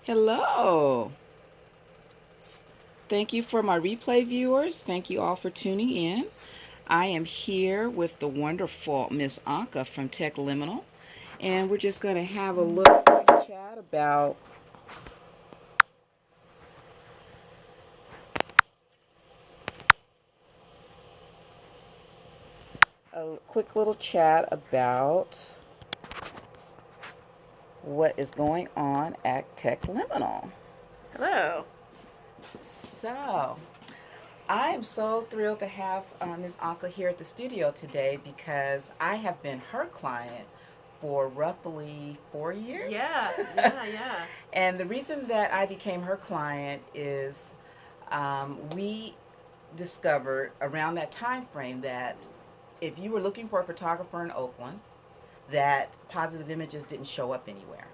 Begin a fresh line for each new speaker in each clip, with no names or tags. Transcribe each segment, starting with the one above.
Hello. S- Thank you for my replay viewers. Thank you all for tuning in. I am here with the wonderful Miss Anca from Techliminal, and we're just going to have a little chat about a quick little chat about what is going on at Techliminal.
Hello.
So, I am so thrilled to have Ms. Anca here at the studio today because I have been her client for roughly 4 years.
Yeah.
And the reason that I became her client is we discovered around that time frame that if you were looking for a photographer in Oakland, that Positive Images didn't show up anywhere.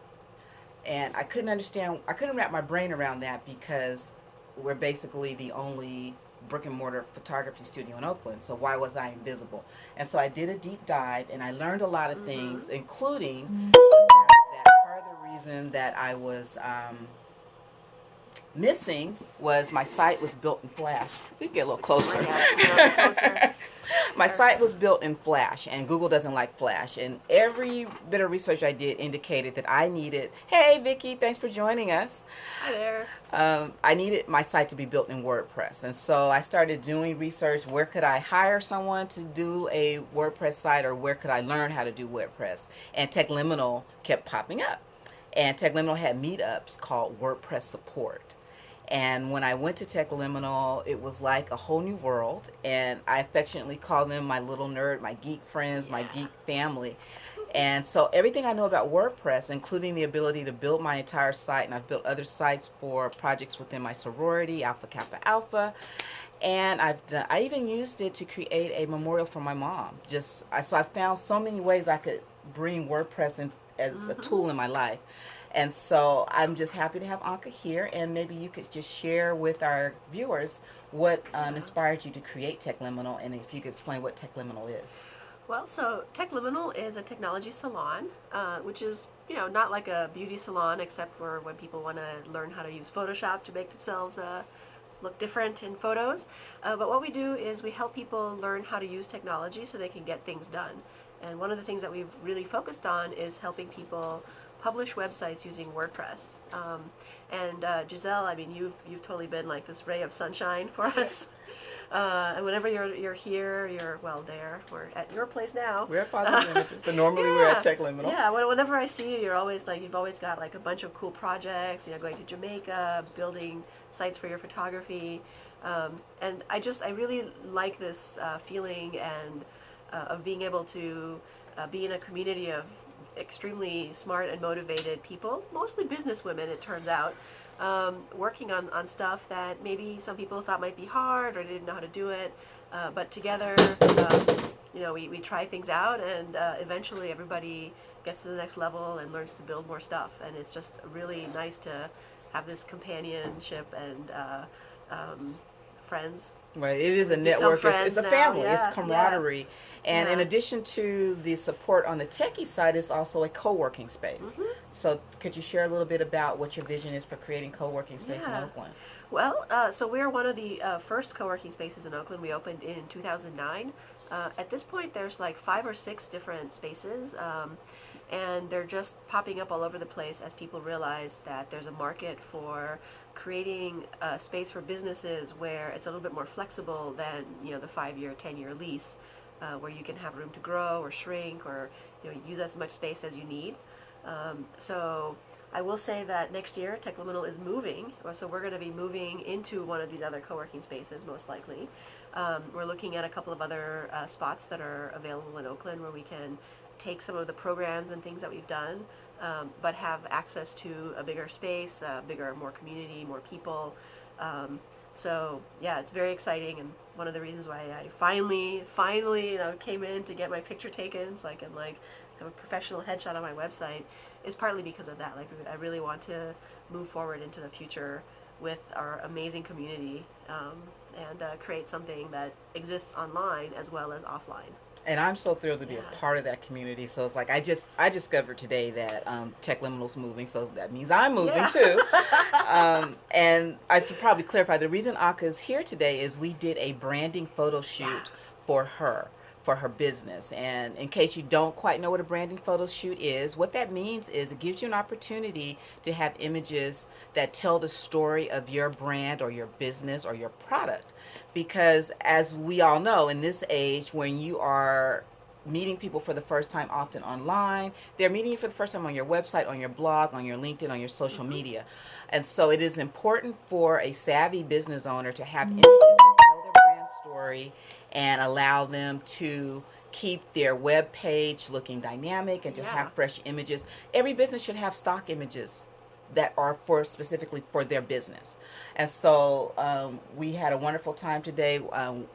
And I couldn't wrap my brain around that because we're basically the only brick and mortar photography studio in Oakland. So why was I invisible? And so I did a deep dive and I learned a lot of things, including that part of the reason that I was missing was my site was built in Flash. We can get a little closer.
Closer.
My site was built in Flash, and Google doesn't like Flash. And every bit of research I did indicated that I needed. Hey, Vicky, thanks for joining us.
Hi there.
I needed my site to be built in WordPress, and so I started doing research. Where could I hire someone to do a WordPress site, or where could I learn how to do WordPress? And Techliminal kept popping up, and Techliminal had meetups called WordPress Support. And when I went to Techliminal, it was like a whole new world. And I affectionately call them my little nerd, my geek friends, my geek family. And so everything I know about WordPress, including the ability to build my entire site, and I've built other sites for projects within my sorority, Alpha Kappa Alpha. And I even used it to create a memorial for my mom. So I found so many ways I could bring WordPress in as a tool in my life. And so I'm just happy to have Anca here, and maybe you could just share with our viewers what inspired you to create Techliminal, and if you could explain what Techliminal is.
Well, so Techliminal is a technology salon, which is, not like a beauty salon, except for when people want to learn how to use Photoshop to make themselves look different in photos. But what we do is we help people learn how to use technology so they can get things done. And one of the things that we've really focused on is helping people publish websites using WordPress. And Giselle, I mean, you've totally been like this ray of sunshine for us. And whenever you're here, we're at your place now.
We're at Positive Images, but normally we're at Techliminal.
Yeah, whenever I see you, you've always got like a bunch of cool projects. Going to Jamaica, building sites for your photography, and I really like this feeling and of being able to be in a community of extremely smart and motivated people, mostly business women, it turns out, working on stuff that maybe some people thought might be hard or didn't know how to do it, but together, we try things out, and eventually everybody gets to the next level and learns to build more stuff, and it's just really nice to have this companionship and friends.
Right, it is a network. It's a family.
Yeah,
it's camaraderie, and in
Yeah.
addition to the support on the techie side, it's also a co-working space. So, could you share a little bit about what your vision is for creating co-working space in Oakland?
Well, so we're one of the first co-working spaces in Oakland. We opened in 2009. At this point, there's like 5 or 6 different spaces, and they're just popping up all over the place as people realize that there's a market for creating a space for businesses where it's a little bit more flexible than the 5-year, 10-year lease, where you can have room to grow or shrink or use as much space as you need. So I will say that next year Techliminal is moving, so we're going to be moving into one of these other co-working spaces most likely. We're looking at a couple of other spots that are available in Oakland where we can take some of the programs and things that we've done, but have access to a bigger space, more community, more people. So yeah, it's very exciting, and one of the reasons why I finally came in to get my picture taken so I can have a professional headshot on my website is partly because of that. I really want to move forward into the future with our amazing community, and create something that exists online as well as offline.
And I'm so thrilled to be
Yeah.
a part of that community. So it's like I discovered today that Techliminal's moving, so that means I'm moving
Yeah.
too. And I should probably clarify the reason Anca is here today is we did a branding photo shoot for her business. And in case you don't quite know what a branding photo shoot is, what that means is it gives you an opportunity to have images that tell the story of your brand or your business or your product. Because as we all know, in this age, when you are meeting people for the first time, often online, they're meeting you for the first time on your website, on your blog, on your LinkedIn, on your social media. And so it is important for a savvy business owner to have images that tell their brand story and allow them to keep their web page looking dynamic and to have fresh images. Every business should have stock images that are for specifically for their business. And so we had a wonderful time today.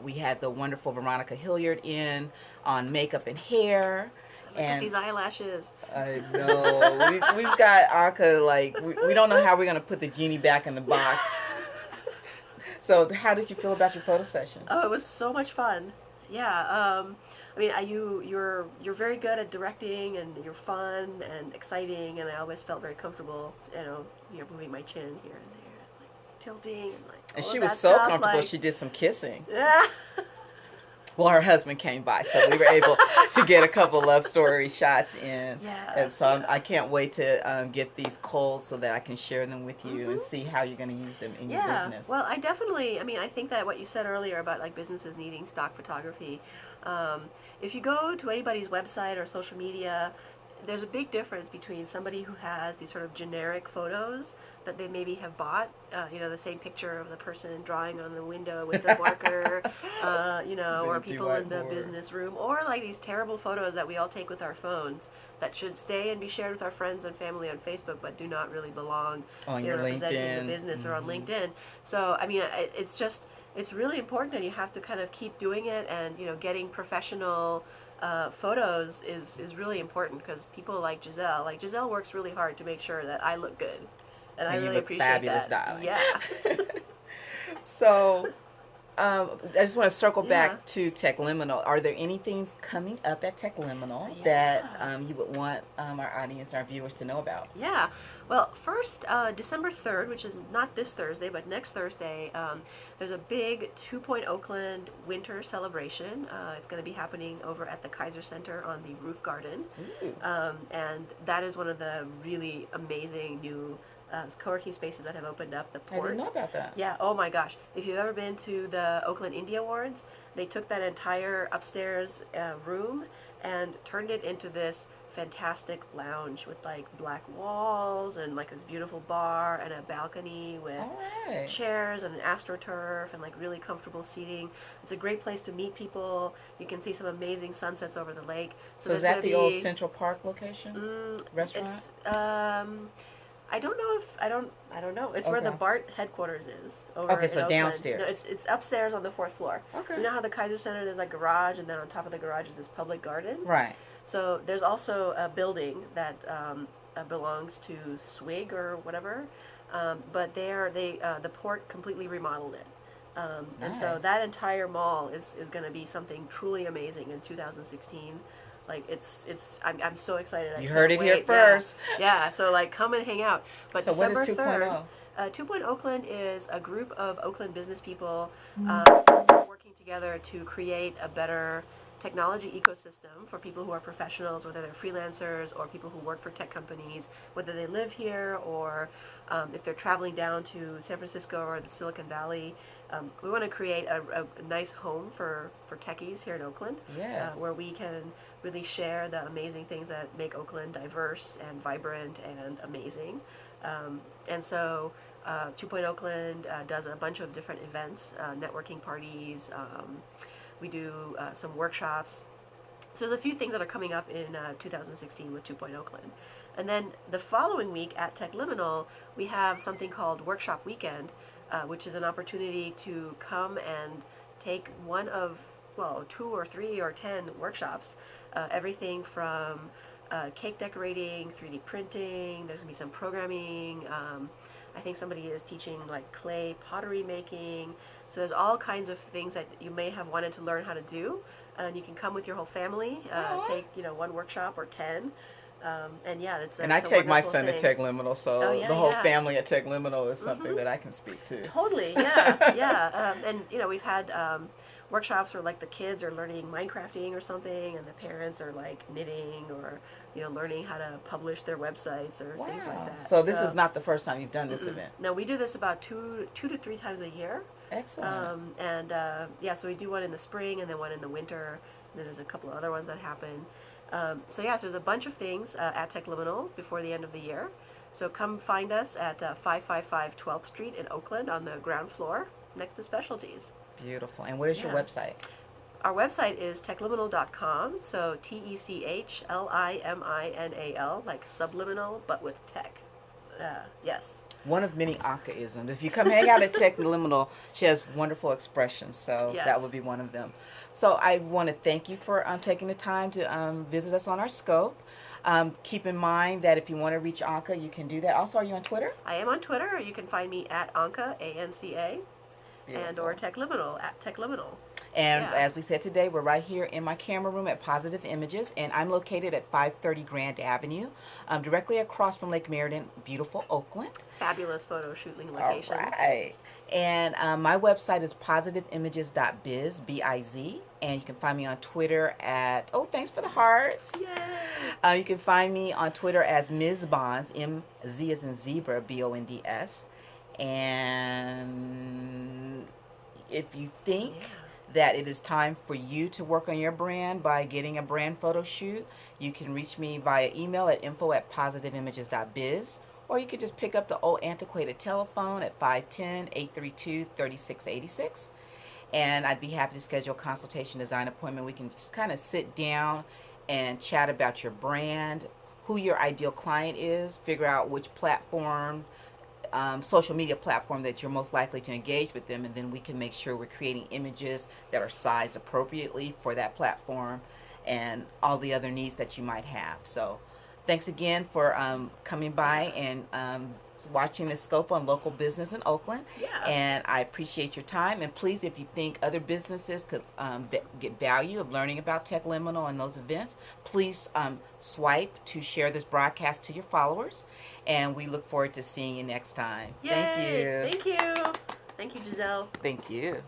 We had the wonderful Veronica Hilliard in on makeup and hair.
Look at these eyelashes.
I know. We've got Anca, like, we don't know how we're going to put the genie back in the box. So how did you feel about your photo session?
Oh, it was so much fun. Yeah. I mean, you're very good at directing, and you're fun and exciting, and I always felt very comfortable. You're moving my chin here and there, like tilting, and like.
And
all
she
of
was
that
so
stuff,
comfortable.
like,
She did some kissing.
Yeah.
Well, her husband came by, so we were able to get a couple love story shots in.
Yeah.
And so I can't wait to get these calls so that I can share them with you and see how you're going to use them in your business.
Well, I think that what you said earlier about like businesses needing stock photography, if you go to anybody's website or social media, there's a big difference between somebody who has these sort of generic photos that they maybe have bought, the same picture of the person drawing on the window with the marker, or people in the business room, or like these terrible photos that we all take with our phones that should stay and be shared with our friends and family on Facebook, but do not really belong
on your
representing
LinkedIn.
the business or on LinkedIn. So, I mean, it's really important, and you have to kind of keep doing it, and, getting professional photos is really important, because people like Giselle works really hard to make sure that I look good. And I really appreciate
fabulous,
that.
Darling.
Yeah.
So, I just want to circle back to Techliminal. Are there any things coming up at Techliminal that you would want our audience, our viewers, to know about?
Yeah. Well, first, December 3rd, which is not this Thursday, but next Thursday, there's a big 2 Oakland winter celebration. It's going to be happening over at the Kaiser Center on the roof garden. And that is one of the really amazing new co-working spaces that have opened up. The Port.
I didn't know about that.
Yeah, oh my gosh. If you've ever been to the Oakland Indie Awards, they took that entire upstairs room and turned it into this fantastic lounge with like black walls and like this beautiful bar and a balcony with chairs and an astroturf and like really comfortable seating. It's a great place to meet people. You can see some amazing sunsets over the lake.
So is that the old Central Park location? Restaurant?
It's, I don't know. It's where the BART headquarters is. Over in
so
Oakland.
downstairs.
No, it's upstairs on the 4th floor.
Okay.
You know how the Kaiser Center, there's a garage, and then on top of the garage is this public garden?
Right.
So there's also a building that belongs to Swig or whatever, but the Port completely remodeled it. And so that entire mall is going to be something truly amazing in 2016. Like I'm so excited.
You heard it here first.
Yeah. So like come and hang out. But
so
December
what is 2.0?
2.0 Oakland is a group of Oakland business people working together to create a better technology ecosystem for people who are professionals, whether they're freelancers or people who work for tech companies, whether they live here or if they're traveling down to San Francisco or the Silicon Valley. We want to create a nice home for techies here in Oakland, where we can really share the amazing things that make Oakland diverse and vibrant and amazing. And so 2 Oakland does a bunch of different events, networking parties. We do some workshops. So there's a few things that are coming up in 2016 with 2 Oakland. And then the following week at Techliminal, we have something called Workshop Weekend, which is an opportunity to come and take one of, 2 or 3 or 10 workshops, everything from cake decorating, 3D printing, there's going to be some programming, I think somebody is teaching like clay pottery making. So there's all kinds of things that you may have wanted to learn how to do, and you can come with your whole family, take one workshop or 10. And yeah,
and I take my son to Techliminal, so
oh, yeah,
the whole
yeah.
family at Techliminal is something that I can speak to.
Totally, yeah, yeah. And we've had workshops where like the kids are learning Minecrafting or something, and the parents are like knitting or learning how to publish their websites or things like that.
So this is not the first time you've done this event.
No, we do this about two to three times a year.
Excellent.
Yeah, so we do one in the spring and then one in the winter. And then there's a couple of other ones that happen. So there's a bunch of things at Techliminal before the end of the year. So come find us at 555 12th Street in Oakland on the ground floor next to Specialties.
Beautiful. And what is your website?
Our website is techliminal.com. So TECHLIMINAL, like subliminal, but with tech. Yes.
One of many Anca-isms. If you come hang out at Techliminal, she has wonderful expressions, so that would be one of them. So I want to thank you for taking the time to visit us on our scope. Keep in mind that if you want to reach Anca, you can do that. Also, are you on Twitter?
I am on Twitter. You can find me at Anca, ANCA, and or Techliminal, at Techliminal.
And as we said today, we're right here in my camera room at Positive Images, and I'm located at 530 Grand Avenue, directly across from Lake Meriden, beautiful Oakland.
Fabulous photo shooting location.
All right. And my website is positiveimages.biz, B-I-Z, and you can find me on Twitter at, thanks for the hearts.
Yay.
You can find me on Twitter as Ms. Bonds, M-Z as in zebra, B-O-N-D-S. And if you think that it is time for you to work on your brand by getting a brand photo shoot, you can reach me via email at info@positiveimages.biz, or you could just pick up the old antiquated telephone at 510-832-3686, and I'd be happy to schedule a consultation design appointment. We can just kind of sit down and chat about your brand, who your ideal client is, figure out which platform, social media platform that you're most likely to engage with them, and then we can make sure we're creating images that are sized appropriately for that platform and all the other needs that you might have. So thanks again for coming by and watching the scope on local business in Oakland. And I appreciate your time, and please, if you think other businesses could get value of learning about Techliminal and those events, please swipe to share this broadcast to your followers, and we look forward to seeing you next time.
Yay.
Thank you.
Thank you. Thank you, Giselle.
Thank you.